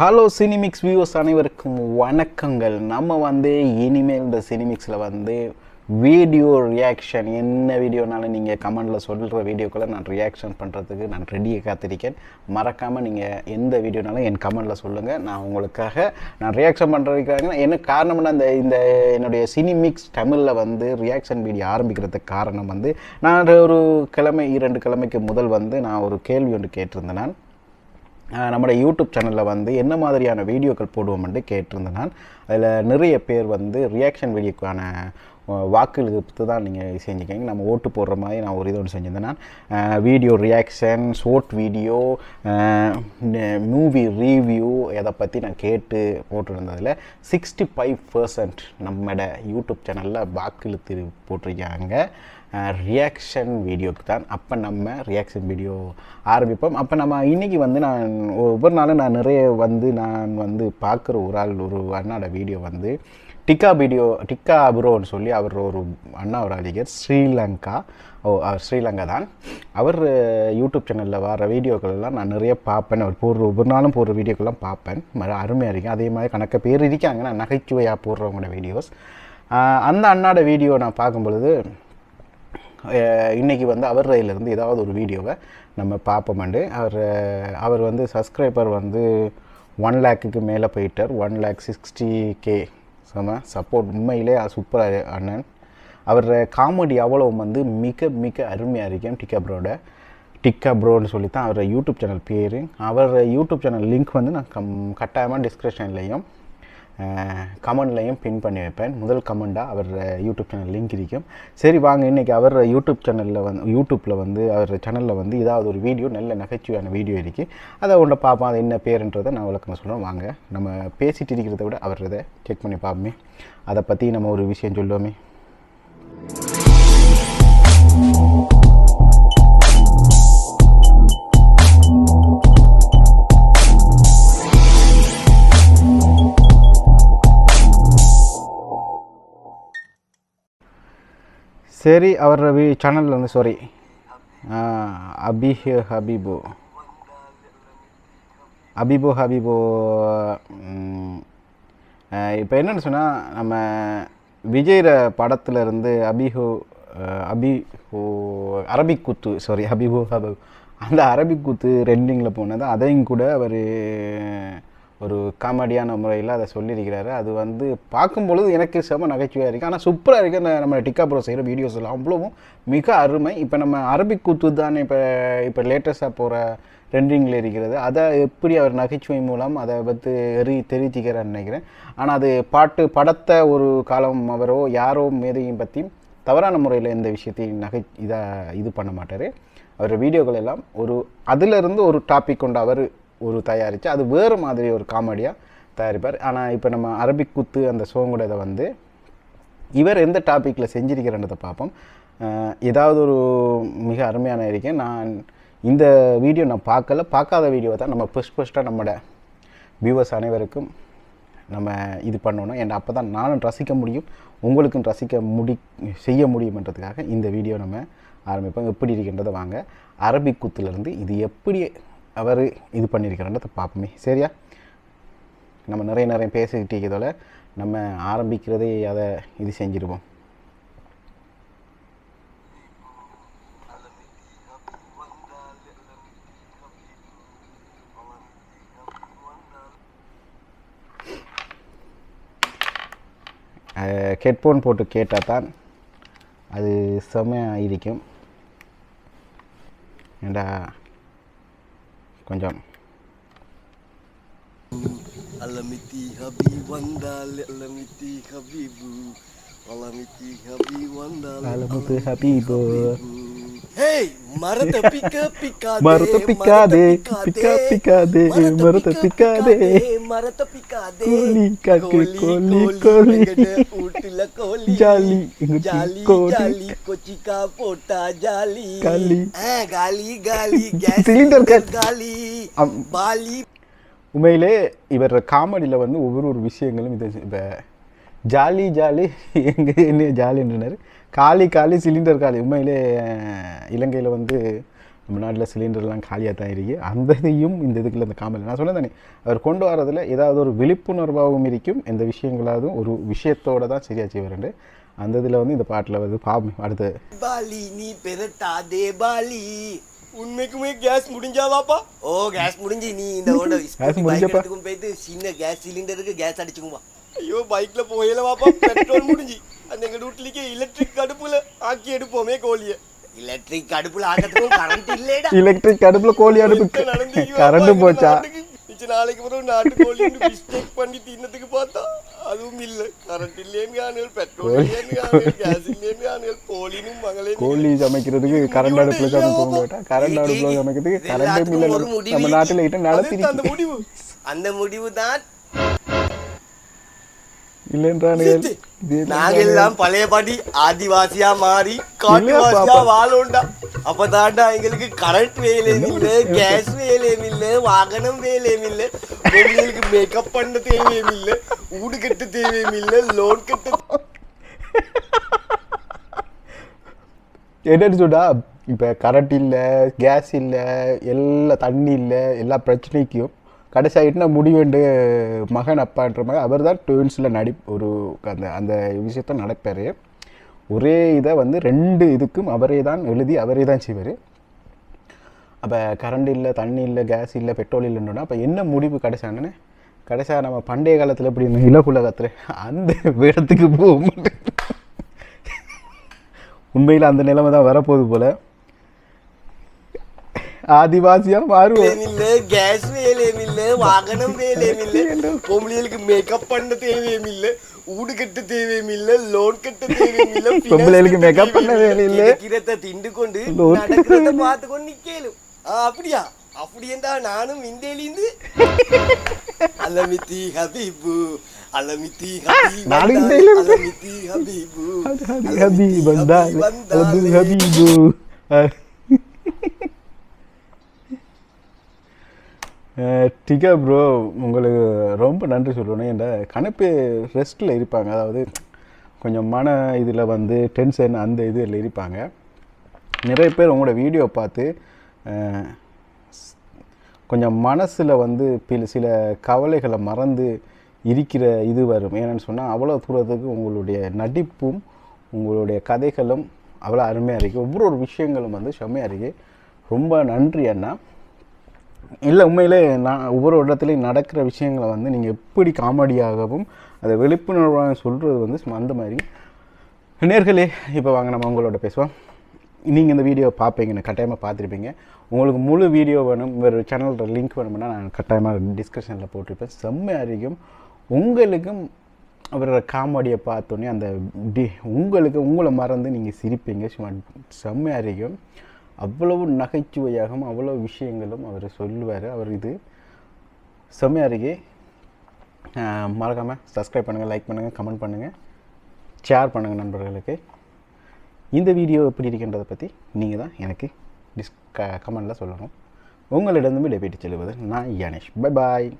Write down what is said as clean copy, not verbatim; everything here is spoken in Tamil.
ஹலோ சினிமிக்ஸ் வியூவர்ஸ் அனைவருக்கும் வணக்கங்கள். நம்ம இனிமேல் இந்த சினிமிக்ஸில் வீடியோ ரியாக்ஷன் என்ன வீடியோனாலும் நீங்கள் கமெண்டில் சொல்கிற வீடியோக்களை நான் ரியாக்ஷன் பண்ணுறதுக்கு நான் ரெடியாக காத்திருக்கேன். மறக்காமல் நீங்கள் எந்த வீடியோனாலும் என் கமெண்டில் சொல்லுங்கள். நான் உங்களுக்காக நான் ரியாக்ஷன் பண்ணுறதுக்காக என்ன காரணம்னா இந்த என்னுடைய சினிமிக்ஸ் தமிழில் ரியாக்ஷன் வீடியோ ஆரம்பிக்கிறதுக்கு காரணம் நான் ஒரு கிழமை 2 கிழமைக்கு முதல் நான் ஒரு கேள்வி ஒன்று கேட்டிருந்தேன். நான் நம்மளோட யூடியூப் சேனலில் என்ன மாதிரியான வீடியோக்கள் போடுவோம்னு கேட்டிருந்தேன். நான் அதில் நிறைய பேர் ரியாக்ஷன் வீடியோக்கான வாக்குறுதி தான் நீங்கள் செஞ்சுக்கீங்க. நம்ம ஓட்டு போடுற மாதிரி நான் ஒரு இது ஒன்று செஞ்சிருந்தேன். நான் video reaction, short video, movie review இதை பற்றி நான் கேட்டு போட்டுருந்ததில் 65% நம்மளோட யூடியூப் சேனலில் வாக்குறுதி போட்டிருக்காங்க ரியாக்ஷன் வீடியோக்கு தான். அப்போ நம்ம ரியாக்ஷன் வீடியோ ஆரம்பிப்போம். அப்போ நம்ம இன்றைக்கி நான் ஒவ்வொரு நாளும் நான் நிறைய நான் பார்க்குற ஒரு அண்ணாட வீடியோ டிக்கா அப்ரோன்னு சொல்லி அவர் ஒரு அண்ணா ஒரு அழிகர் ஸ்ரீலங்கா. அவர் ஸ்ரீலங்கா தான். அவர் யூடியூப் சேனலில் வர வீடியோக்கள்லாம் நான் நிறைய பார்ப்பேன். அவர் ஒவ்வொரு நாளும் போடுற வீடியோக்கெல்லாம் பார்ப்பேன். அருமையாக இருக்கும். அதே மாதிரி கணக்க பேர் இருக்காங்க நான் நகைச்சுவையாக போடுறவங்களோட வீடியோஸ். அந்த அண்ணாட வீடியோ நான் பார்க்கும் பொழுது இன்றைக்கி அவர் இதிலேருந்து ஏதாவது ஒரு வீடியோவை நம்ம பார்ப்போம்ண்டு. அவர் சப்ஸ்கிரைபர் 1 lakhக்கு மேலே போயிட்டார். 1,60,000 சப்போர்ட். உண்மையிலே சூப்பராக அண்ணன். அவர் காமெடி அவ்வளோ மிக மிக அருமையாக இருக்கும். டிக்கா ப்ரோன்னு சொல்லி தான் அவர் யூடியூப் சேனல் பேர். அவர் யூடியூப் சேனல் லிங்க் நான் கட்டாயமாக டிஸ்கிரிப்ஷன்லேயும் கமெண்ட்லையும் பின் பண்ணி வைப்பேன். முதல் கமெண்டாக அவர் யூடியூப் சேனல் லிங்க் இருக்கும். சரி வாங்க, இன்றைக்கி அவர் யூடியூப் சேனலில் யூடியூப்பில் அவர் சேனலில் ஏதாவது ஒரு வீடியோ நல்ல நகைச்சுவையான வீடியோ இருக்குது. அதை ஒன்றை பார்ப்போம். அது என்ன பேருன்றதை நான் விளக்கமாக சொல்கிறேன். வாங்க, நம்ம பேசிகிட்டு இருக்கிறத விட அவர் இதை செக் பண்ணி பார்ப்போமே. அதை பற்றி நம்ம ஒரு விஷயம் சொல்லுவோமே. சரி, அவர் சேனலில் சாரி ஹபீபோ இப்போ என்னென்னு சொன்னால், நம்ம விஜய் படத்தில் இருந்து அரபிக் குத்து அந்த அரபிக் குத்து ரெண்டிங்கில் போனது. அதையும் கூட அவர் ஒரு காமெடியான முறையில் அதை சொல்லியிருக்கிறாரு. அது பார்க்கும்பொழுது எனக்கு செம நகைச்சுவையாக இருக்குது. ஆனால் சூப்பராக இருக்குது. நம்ம டிக்கா ப்ரோ செய்கிற வீடியோஸ் எல்லாம் அவ்வளவும் மிக அருமை. இப்போ நம்ம அரபிக் குத்து தானே இப்போ லேட்டஸ்ட்டாக போகிற ட்ரெண்டிங்கில் இருக்கிறது. அதை எப்படி அவர் நகைச்சுவை மூலம் அதை தெரிவிக்கிறான்னு நினைக்கிறேன். ஆனால் அது படத்தை ஒரு காலம் அவரோ யாரோ மேதையும் பற்றியும் தவறான முறையில் இந்த விஷயத்தையும் இது பண்ண மாட்டார். அவர் வீடியோக்கள் எல்லாம் அதிலிருந்து ஒரு டாபிக் கொண்டு அவர் தயாரித்து அது வேறு மாதிரி ஒரு காமெடியாக தயாரிப்பார். ஆனால் இப்போ நம்ம அரபிக் குத்து அந்த சோங்கோட இதை இவர் எந்த டாப்பிக்கில் செஞ்சிருக்கிறன்றதை பார்ப்போம். ஏதாவது ஒரு மிக அருமையான இருக்கேன். நான் இந்த வீடியோ நான் பார்க்காத வீடியோவை தான் நம்ம ஃபஸ்ட்டாக நம்மளோட வியூவர்ஸ் அனைவருக்கும் நம்ம இது பண்ணணும். ஏன்னா அப்போ தான் நானும் ரசிக்க முடியும், உங்களுக்கும் செய்ய முடியும்ன்றதுக்காக இந்த வீடியோ நம்ம ஆரம்பிப்போம். எப்படி இருக்கின்றதை வாங்க அரபிக் குத்துலேருந்து இது எப்படி அவர் இது பண்ணியிருக்கிறன்றதை பார்ப்போமே. சரியா? நம்ம நிறைய பேசிக்கிட்டு இருக்கிறதால நம்ம ஆரம்பிக்கிறதே அதை இது செஞ்சிருவோம். ஹெட்ஃபோன் போட்டு கேட்டால் தான் அது செம்மையாக இருக்கும். ஏண்டா கொஞ்சம் Alamiti habi wandal alamiti habibu alamiti habi wandal alamiti habibu hey marata pika pikade marata pikade marata pikade koli kake koli utila koli jali jali kochika pota jali gali gas cylinder gali bali. உண்மையிலே இவர் காமெடியில் ஒவ்வொரு விஷயங்களும் இது. இப்போ ஜாலி என்ன ஜாலின்றார், காலி சிலிண்டர் காலி. உண்மையிலே இலங்கையில் நம்ம நாட்டில் சிலிண்டர்லாம் காலியாக தான் இருக்குது. அந்த இதையும் இந்த இதுக்குள்ள இந்த காமெடி நான் சொன்னேன் தானே, அவர் கொண்டு வரதில் ஏதாவது ஒரு விழிப்புணர்வாகவும் இருக்கும், எந்த விஷயங்களாவது ஒரு விஷயத்தோடு தான் சரியாக செய்வார். அந்த இதில் வந்து இந்த பாட்டில் வந்து பாப்போம் அடுத்து. பாலி நீ பெரட்டாதே பாலி. உண்மைக்குமே கேஸ் முடிஞ்சாவாப்பா? ஓ கேஸ் முடிஞ்சு நீ இந்த பைக்கும் போயிட்டு சின்ன கேஸ் சிலிண்டருக்கு கேஸ் அடிச்சுக்குமா. ஐயோ பைக்ல போயிடவாப்பா, பெட்ரோல் முடிஞ்சு அந்த எங்க வீட்லிக்கே எலக்ட்ரிக் அடுப்புல ஆக்கி எடுப்போமே கோழியை. எலக்ட்ரிக் அடுப்புல ஆக்கிறதுக்கும் கரண்ட் இல்லைடா. எலக்ட்ரிக் அடுப்புல கோழி அடுப்பு கரண்ட் போச்சா? நாளைக்கு பிறகு நாட்டு கோழி மிஸ்டேக் பண்ணி தின்னதுக்கு பார்த்தா அதுவும் இல்ல, கரண்ட் இல்லைன்னு பெட்ரோல் இல்லைன்னு கேஸ் இல்லைன்னு கோழினும் மகளே. கோழி சமைக்கிறதுக்கு கரண்ட் அடுப்புல சமைப்போம், கரண்ட் அடுப்புல சமைக்கிறதுக்கு கரண்ட் இல்ல. நம்ம நாட்டுல கிட்ட நடத்தி அந்த முடிவு தான் நாங்கெல்லாம் பழையபடி ஆதிவாசியா மாறி காட்டுவாசியா வாழோண்டா. அப்பதாண்டா எங்களுக்கு கரண்ட் வேலையும் இல்ல, கேஸ் வேலையும் இல்ல, வாகனம் வேலையும் இல்ல, உங்களுக்கு மேக்கப் பண்ண தேவையும் இல்ல, ஊடு கட்ட தேவையும் இல்ல, லோன் கட்ட. என்னன்னு சொன்னா, இப்ப கரண்ட் இல்ல, கேஸ் இல்ல, எல்லா தண்ணி இல்ல, எல்லா பிரச்சனைக்கும் கடைசியாகிட்டுனா முடிவேண்டு மகன் அப்பான்ற மாதிரி அவர் தான் ட்வின்ஸில் ஒரு அந்த விஷயத்த நடப்பார். ஒரே இதை வந்து 2 இதுக்கும் அவரே தான் எழுதி அவரே தான் செய்வார். அப்போ கரண்ட் இல்லை, தண்ணி இல்லை, கேஸ் இல்லை, பெட்ரோல் இல்லைன்னா அப்போ என்ன முடிவு கடைசியானே? கடைசியாக நம்ம பண்டைய காலத்தில் எப்படி இலகுலகத்தில் அந்த இடத்துக்கு போக மாட்டேன். உண்மையில் அந்த நிலைமை தான் வரப்போகுது போல். ஆதிவாசியா மாறுவோம். இல்ல கேஸ் வேலையும் இல்ல, வாகனம் வேலையும் இல்ல, பொம்பளைகளுக்கு மேக்கப் பண்ண தேவையும் இல்ல, ஊடு கட்ட தேவையும் இல்ல, லோன் கட்ட தேவையும் இல்ல, பொம்பளைகளுக்கு மேக்கப் பண்ண வேலை இல்ல, கிரத்தை திண்டு கொண்டு நடக்கிறத பார்த்து கொண்டு நிக்கலும். அப்படியா? அப்படியேண்டா நானும் இந்தியிலிருந்து அலமித்தி ஹபீபு அலமித்தி ஹபீபு அலமித்தி ஹபீபு ஹபீபு வந்தால் ஹபீபு. டிகா ப்ரோ, உங்களுக்கு ரொம்ப நன்றி சொல்லணும். என்ற கணப்பு ரெஸ்ட்டில் இருப்பாங்க, அதாவது கொஞ்சம் மன இதில் வந்து டென்ஷன் அந்த இதில் இருப்பாங்க. நிறைய பேர் உங்களோட வீடியோ பார்த்து கொஞ்சம் மனசில் வந்து சில கவலைகளை மறந்து இருக்கிற இது வரும். ஏன்னு சொன்னால் அவ்வளோ தூரத்துக்கு உங்களுடைய நடிப்பும் உங்களுடைய கதைகளும் அவ்வளோ அருமையாக இருக்குது. ஒவ்வொரு விஷயங்களும் வந்து செம்மையாக இருக்குது. ரொம்ப நன்றி அண்ணா. இல்லை உண்மையிலே நான் ஒவ்வொரு இடத்துலையும் நடக்கிற விஷயங்களை வந்து நீங்கள் எப்படி காமெடியாகவும் அதை விழிப்புணர்வாக சொல்கிறது வந்து அந்த மாதிரி. நேர்களே, இப்போ வாங்க நம்ம உங்களோட பேசுவோம். நீங்கள் இந்த வீடியோ பார்ப்பீங்கன்னு கட்டாயமாக பார்த்துருப்பீங்க. உங்களுக்கு முழு வீடியோ வேணும், வேறு சேனலோட லிங்க் வேணும்னா நான் கட்டாயமாக டிஸ்கிரிப்ஷனில் போட்டிருப்பேன். செம்மையாக இருக்கும். உங்களுக்கும் அவரோட காமெடியை பார்த்தோன்னே அந்த உங்களை மறந்து நீங்கள் சிரிப்பீங்க. சும்மா செம்மையாக இருக்கும். அவ்வளவு நகைச்சுவையாகவும் அவ்வளோ விஷயங்களும் அவர் சொல்லுவார். அவர் இது செம்மையாக இருக்கே. மறக்காமல் சப்ஸ்கிரைப் பண்ணுங்கள், லைக் பண்ணுங்கள், கமெண்ட் பண்ணுங்கள், ஷேர் பண்ணுங்கள் நண்பர்களுக்கு. இந்த வீடியோ எப்படி இருக்கின்றதை பற்றி நீங்கள் தான் எனக்கு கமெண்டில் சொல்லணும். உங்களிடம் விடைபெற்று செல்வது நான் யானேஷ். Bye bye.